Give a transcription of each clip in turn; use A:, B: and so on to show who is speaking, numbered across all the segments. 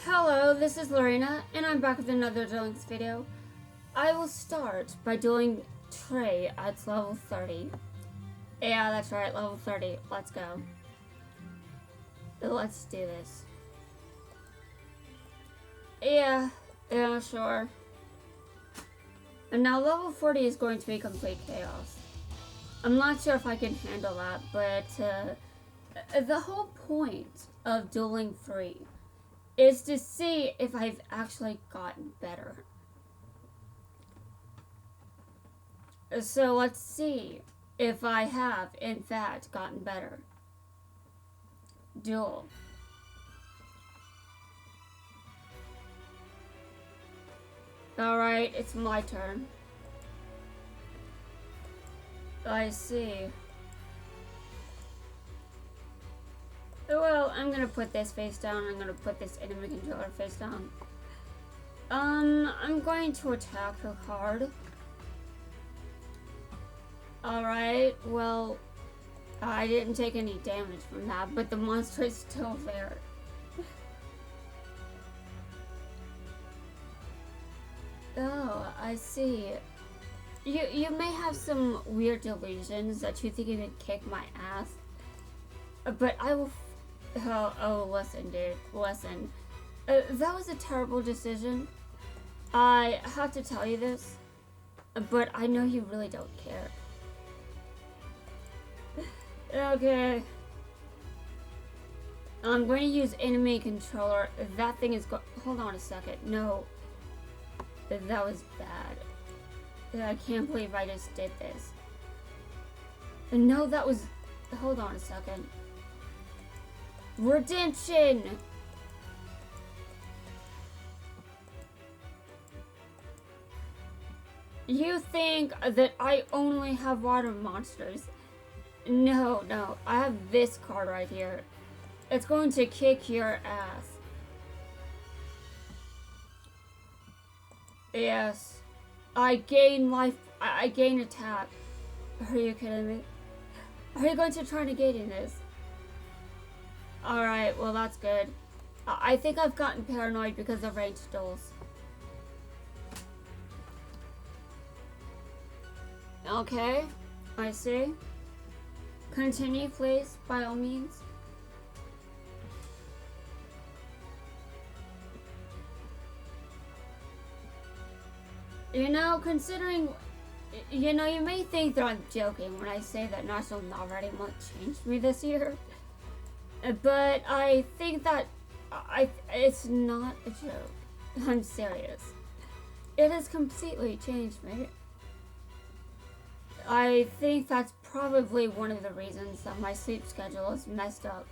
A: Hello, this is Lorena, and I'm back with another Duel Links video. I will start by dueling Trey at level 30. Yeah, that's right, level 30. Let's go. Let's do this. Yeah, sure. And now level 40 is going to be complete chaos. I'm not sure if I can handle that, but the whole point of dueling 3 is to see if I've actually gotten better. So let's see if I have, in fact, gotten better. Duel. Alright, it's my turn. I see. Well, I'm gonna put this face down. I'm gonna put this enemy controller face down. I'm going to attack her card. Alright, well, I didn't take any damage from that, but the monster is still there. Oh, I see. You may have some weird delusions that you think you can kick my ass, but I will. Oh, listen, dude, listen. That was a terrible decision. I have to tell you this, but I know you really don't care. Okay. I'm going to use enemy controller. That thing is hold on a second. No. That was bad. I can't believe I just did this. No, that was... Hold on a second. Redemption! You think that I only have water monsters? No, I have this card right here. It's going to kick your ass. Yes. I gain life. I gain attack. Are you kidding me? Are you going to try negating this? Alright, well that's good. I think I've gotten paranoid because of ranged duels. Okay, I see. Continue, please, by all means. You know, considering, you may think that I'm joking when I say that National not very much changed me this year. But I think that it's not a joke. I'm serious. It has completely changed me. I think that's probably one of the reasons that my sleep schedule is messed up.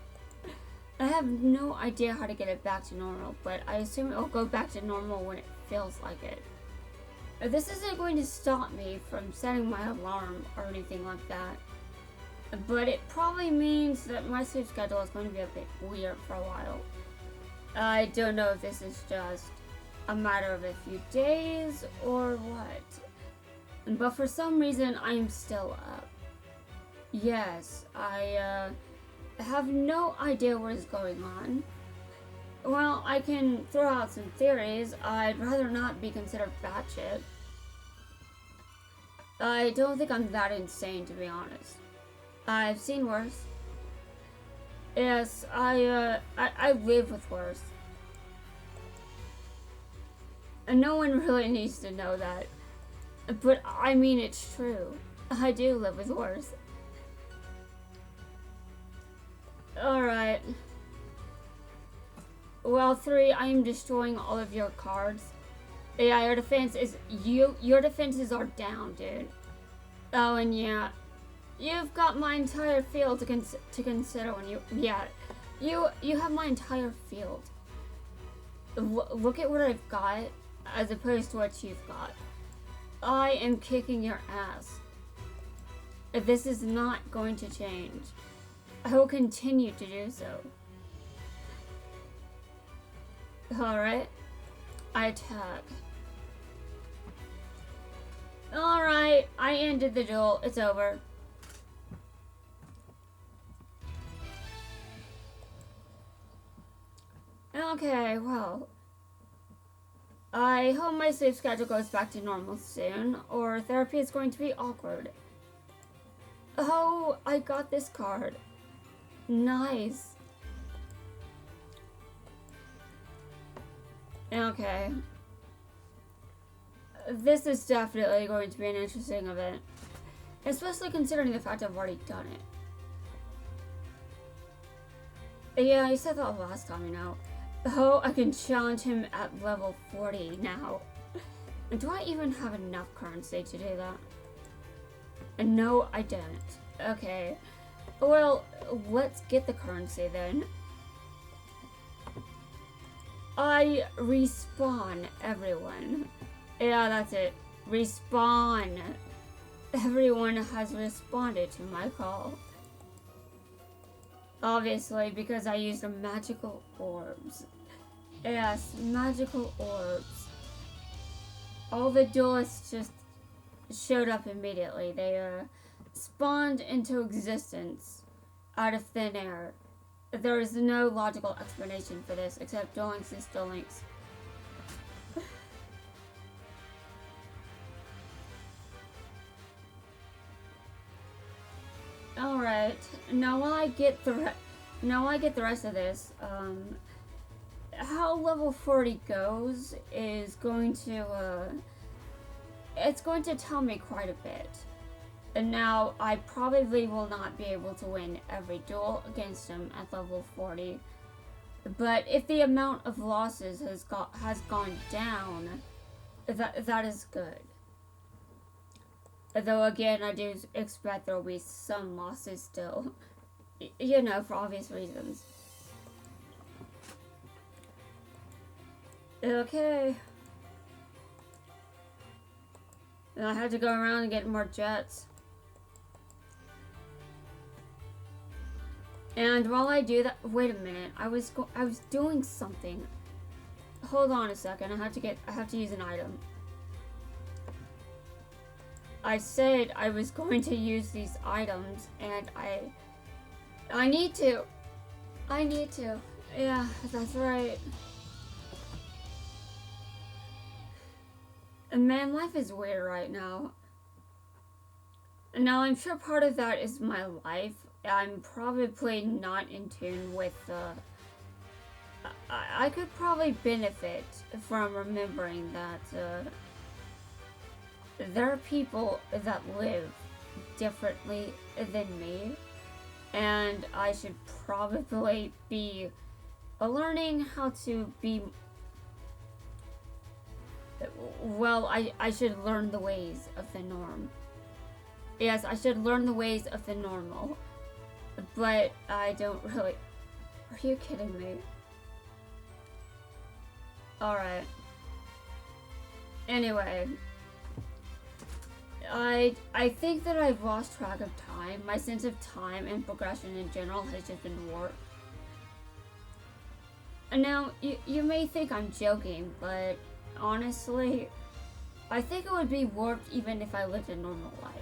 A: I have no idea how to get it back to normal, but I assume it will go back to normal when it feels like it. This isn't going to stop me from setting my alarm or anything like that, but it probably means that my sleep schedule is going to be a bit weird for a while. I don't know if this is just a matter of a few days or what, but for some reason I'm still up. Yes, I have no idea what is going on. Well, I can throw out some theories. I'd rather not be considered batshit. I don't think I'm that insane, to be honest. I've seen worse. Yes, I live with worse. And no one really needs to know that. But I mean, it's true. I do live with worse. Alright. Well, 3, I am destroying all of your cards. Yeah, your defense is... Your defenses are down, dude. Oh, and yeah. You've got my entire field to consider when you... Yeah. You have my entire field. Look at what I've got, as opposed to what you've got. I am kicking your ass. This is not going to change. I will continue to do so. Alright. I attack. Alright, I ended the duel. It's over. Okay, well, I hope my sleep schedule goes back to normal soon, or therapy is going to be awkward. Oh, I got this card. Nice. Okay. This is definitely going to be an interesting event. Especially considering the fact I've already done it. Yeah, you said that last time, you know. Oh, I can challenge him at level 40 now. Do I even have enough currency to do that? No, I don't. Okay. Well, let's get the currency then. I respawn everyone. Yeah, that's it. Respawn. Everyone has responded to my call. Obviously, because I used the magical orbs. Yes, magical orbs. All the duelists just showed up immediately. They spawned into existence out of thin air. There is no logical explanation for this except Duel Links is Duel Links. Alright, now while I get the rest of this, how level 40 goes is going to, it's going to tell me quite a bit. And now, I probably will not be able to win every duel against him at level 40. But if the amount of losses has gone down, that is good. Though again, I do expect there will be some losses still. You know, for obvious reasons. Okay. And I had to go around and get more jets. And while I do that, wait a minute. I was doing something. Hold on a second. I have to use an item. I said I was going to use these items, and I need to. Yeah, that's right. And man, life is weird right now. Now, I'm sure part of that is my life. I'm probably not in tune with I could probably benefit from remembering that there are people that live differently than me, and I should probably be learning how to be, well, I should learn the ways of the norm. Yes, I should learn the ways of the normal, but I don't really. Are you kidding me? Alright. Anyway. I think that I've lost track of time. My sense of time and progression in general has just been warped. And now, you may think I'm joking, but honestly, I think it would be warped even if I lived a normal life.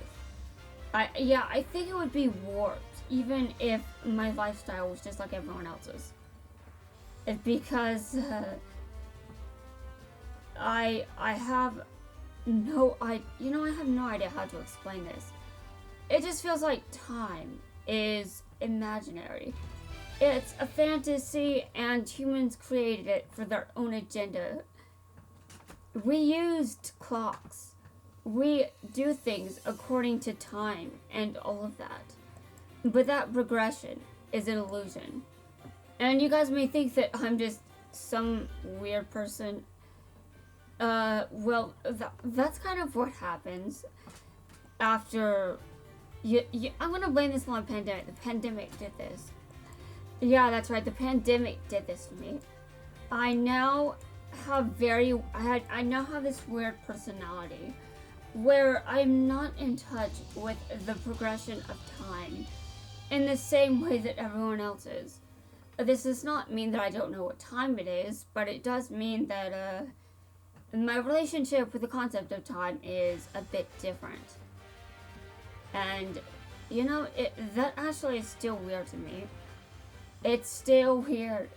A: I think it would be warped even if my lifestyle was just like everyone else's. Because I have no idea. You know, I have no idea how to explain this. It just feels like time is imaginary. It's a fantasy, and humans created it for their own agenda. We used clocks. We do things according to time and all of that. But that progression is an illusion. And you guys may think that I'm just some weird person. Well, that's kind of what happens after I'm gonna blame this on the pandemic. The pandemic did this. Yeah, that's right. The pandemic did this to me. I now have I now have this weird personality where I'm not in touch with the progression of time in the same way that everyone else is. This does not mean that I don't know what time it is, but it does mean that my relationship with the concept of time is a bit different. And, you know, that actually is still weird to me. It's still weird.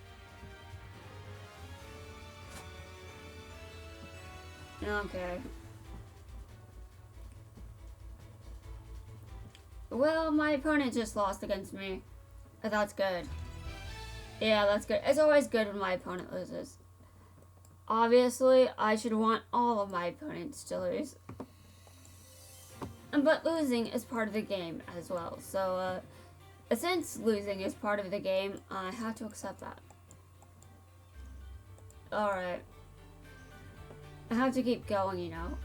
A: Okay. Well, my opponent just lost against me. That's good. Yeah, that's good. It's always good when my opponent loses. Obviously, I should want all of my opponents to lose. But losing is part of the game as well. So, since losing is part of the game, I have to accept that. Alright. I have to keep going, you know.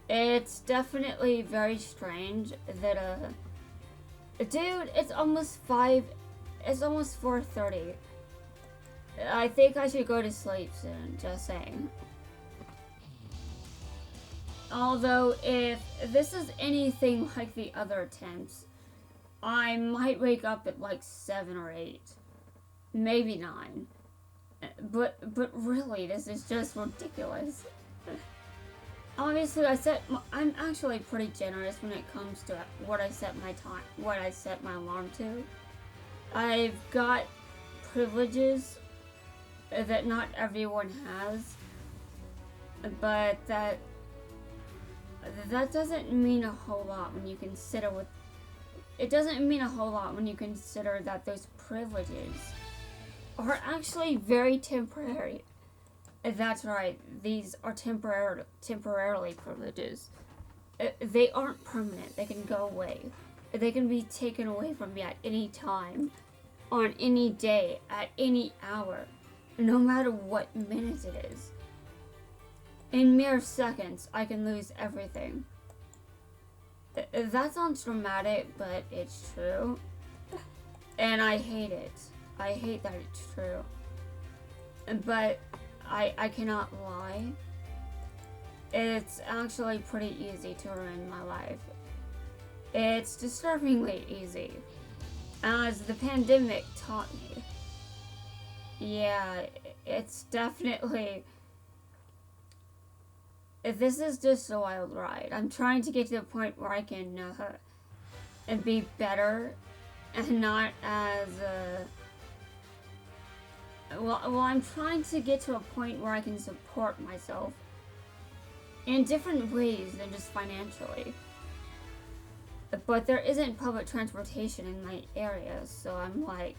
A: It's definitely very strange that, dude, it's almost 4:30. I think I should go to sleep soon, just saying. Although, if this is anything like the other attempts, I might wake up at like 7 or 8. Maybe 9. But really, this is just ridiculous. Obviously, I'm actually pretty generous when it comes to what I set my alarm to. I've got privileges that not everyone has, but that doesn't mean a whole lot when you consider that those privileges are actually very temporary. That's right, these are temporarily privileges. They aren't permanent. They can go away. They can be taken away from me at any time, on any day, at any hour, no matter what minute it is. In mere seconds, I can lose everything. That sounds dramatic, but it's true. And I hate it. I hate that it's true. But I cannot lie. It's actually pretty easy to ruin my life. It's disturbingly easy, as the pandemic taught me. Yeah, it's definitely... This is just a wild ride. I'm trying to get to the point where I can and be better and not as... Well, I'm trying to get to a point where I can support myself in different ways than just financially. But there isn't public transportation in my area, so I'm like,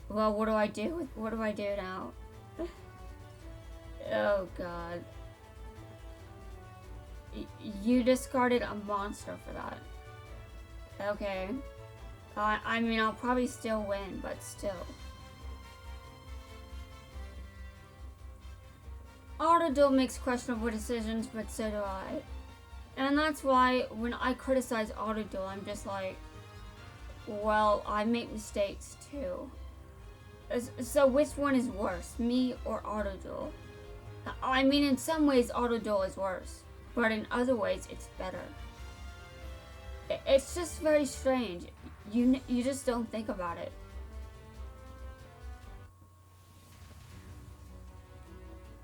A: well, what do I do now? Oh god. You discarded a monster for that. Okay. I mean, I'll probably still win, but still. Auto-duel makes questionable decisions, but so do I. And that's why when I criticize auto-duel, I'm just like, well, I make mistakes too. So which one is worse, me or auto-duel? I mean, in some ways, auto-duel is worse, but in other ways, it's better. It's just very strange. You just don't think about it.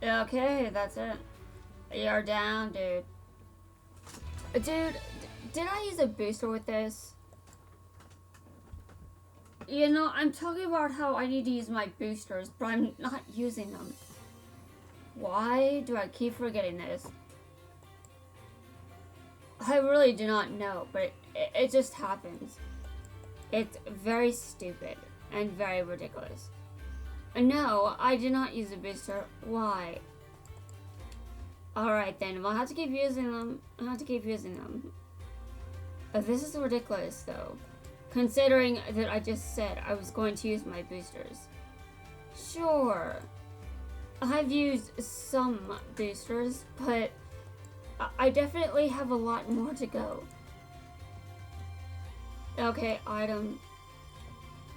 A: Okay, that's it. You're down, dude. Dude, did I use a booster with this? You know, I'm talking about how I need to use my boosters, but I'm not using them. Why do I keep forgetting this? I really do not know, but it just happens. It's very stupid and very ridiculous. No, I did not use a booster. Why? Alright then, I'll have to keep using them. This is ridiculous though, considering that I just said I was going to use my boosters. Sure, I've used some boosters, but I definitely have a lot more to go. Okay, item.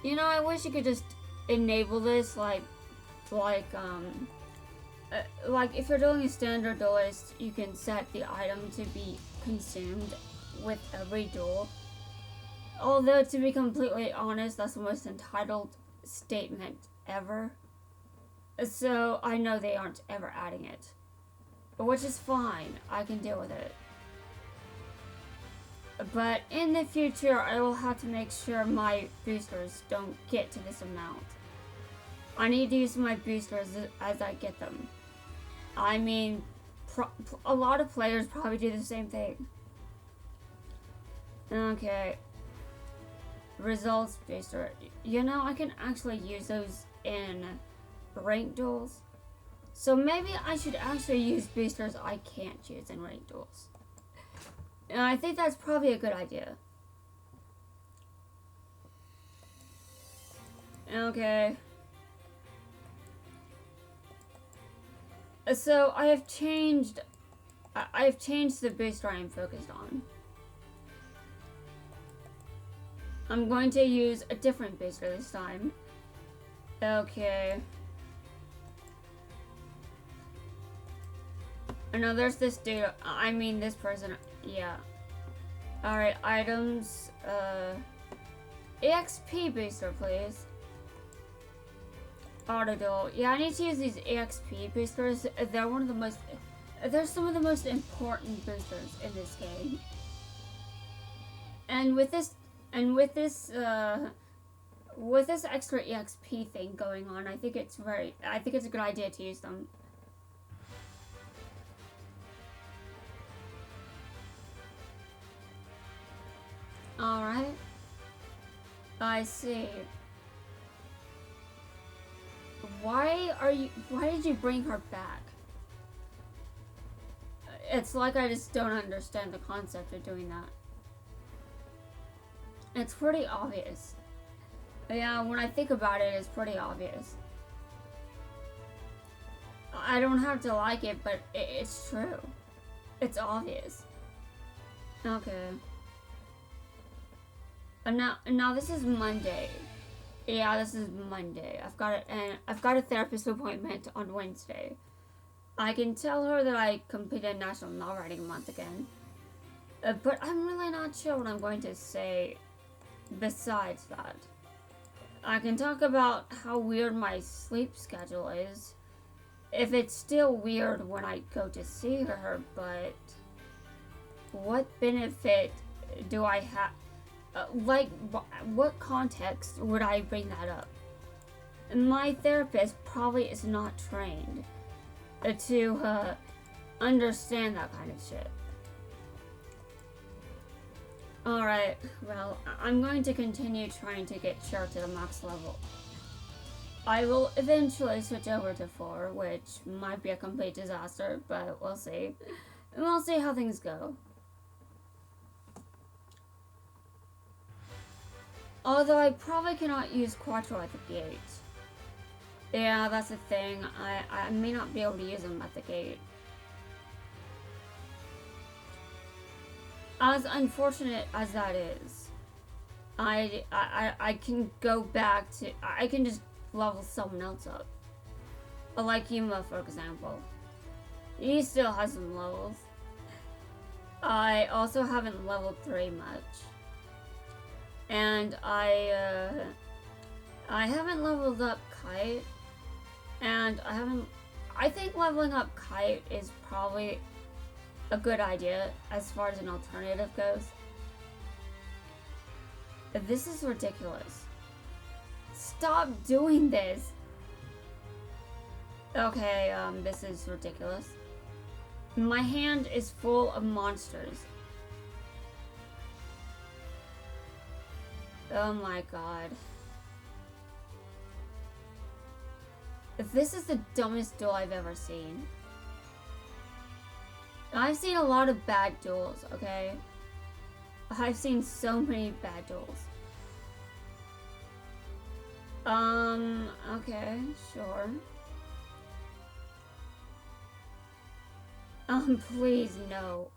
A: You know, I wish you could just enable this, like if you're doing a standard duelist, you can set the item to be consumed with every duel. Although, to be completely honest, that's the most entitled statement ever. So, I know they aren't ever adding it. Which is fine, I can deal with it. But in the future, I will have to make sure my boosters don't get to this amount. I need to use my boosters as I get them. I mean, a lot of players probably do the same thing. Okay. Results booster. You know, I can actually use those in ranked duels. So maybe I should actually use boosters I can't use in ranked duels. And I think that's probably a good idea. Okay. So I have changed the booster I am focused on. I'm going to use a different booster this time. Okay. I know there's this dude, I mean this person, yeah. Alright, items, EXP booster, please. Auto duel. Yeah, I need to use these EXP boosters. They're they're some of the most important boosters in this game. And with this extra EXP thing going on, I think it's a good idea to use them. Alright. I see. Why did you bring her back? It's like I just don't understand the concept of doing that. It's pretty obvious. Yeah, when I think about it, it's pretty obvious. I don't have to like it, but it's true. It's obvious. Okay. And now this is Monday. Yeah, this is Monday. I've got a therapist appointment on Wednesday. I can tell her that I completed National Novel Writing Month again. But I'm really not sure what I'm going to say besides that. I can talk about how weird my sleep schedule is. If it's still weird when I go to see her, but what benefit do I have? What context would I bring that up? My therapist probably is not trained to understand that kind of shit. Alright, well, I'm going to continue trying to get Cher to the max level. I will eventually switch over to 4, which might be a complete disaster, but we'll see. We'll see how things go. Although I probably cannot use Quattro at the gate. Yeah, that's the thing. I may not be able to use them at the gate. As unfortunate as that is, I can go back to... I can just level someone else up. Like Yuma, for example. He still has some levels. I also haven't leveled 3 much. And I haven't leveled up Kite. And I think leveling up Kite is probably a good idea as far as an alternative goes. This is ridiculous. Stop doing this. Okay, this is ridiculous. My hand is full of monsters. Oh my god. This is the dumbest duel I've ever seen. I've seen a lot of bad duels, okay? I've seen so many bad duels. Okay, sure. Please, no.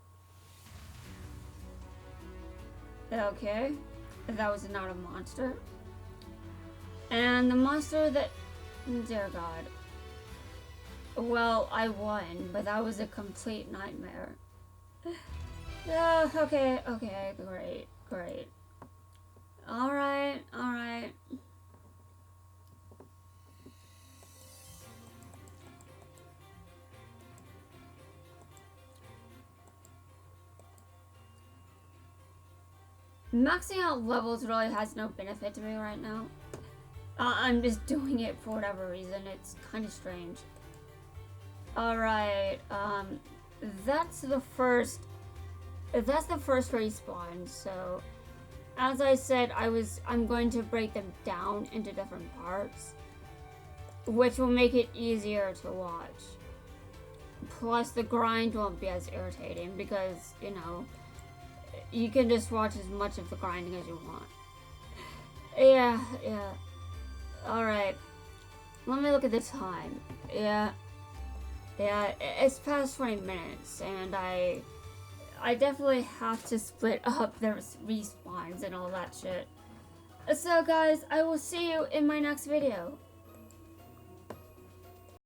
A: Okay. That was not a monster. And the monster that... Dear God. Well, I won, but that was a complete nightmare. Okay, great. Alright. Maxing out levels really has no benefit to me right now. I'm just doing it for whatever reason. It's kind of strange. Alright, that's the first respawn. So as I said, I'm going to break them down into different parts, which will make it easier to watch. Plus the grind won't be as irritating because, you know, you can just watch as much of the grinding as you want. Yeah. Alright. Let me look at the time. Yeah, it's past 20 minutes, and I definitely have to split up their respawns and all that shit. So guys, I will see you in my next video.